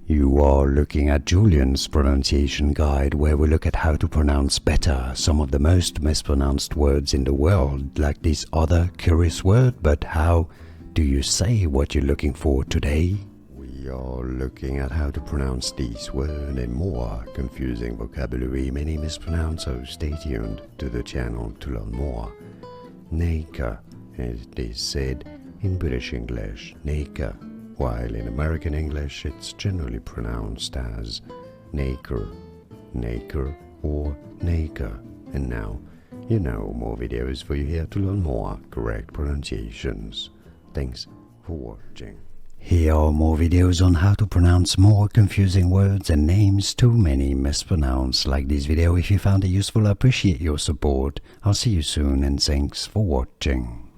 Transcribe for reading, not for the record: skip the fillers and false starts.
You are looking at Julian's pronunciation guide, where we look at how to pronounce better some of the most mispronounced words in the world, like this other curious word. But how do you say what you're looking for today? We are looking at how to pronounce this word and more confusing vocabulary many mispronounce, so stay tuned to the channel to learn more. Nacre, as it is said in British English, nacre, while in American English it's generally pronounced as nacre, nacre or nacre. And now, you know, more videos for you here to learn more correct pronunciations. Thanks for watching. Here are more videos on how to pronounce more confusing words and names too many mispronounced. Like this video if you found it useful. I appreciate your support. I'll see you soon and thanks for watching.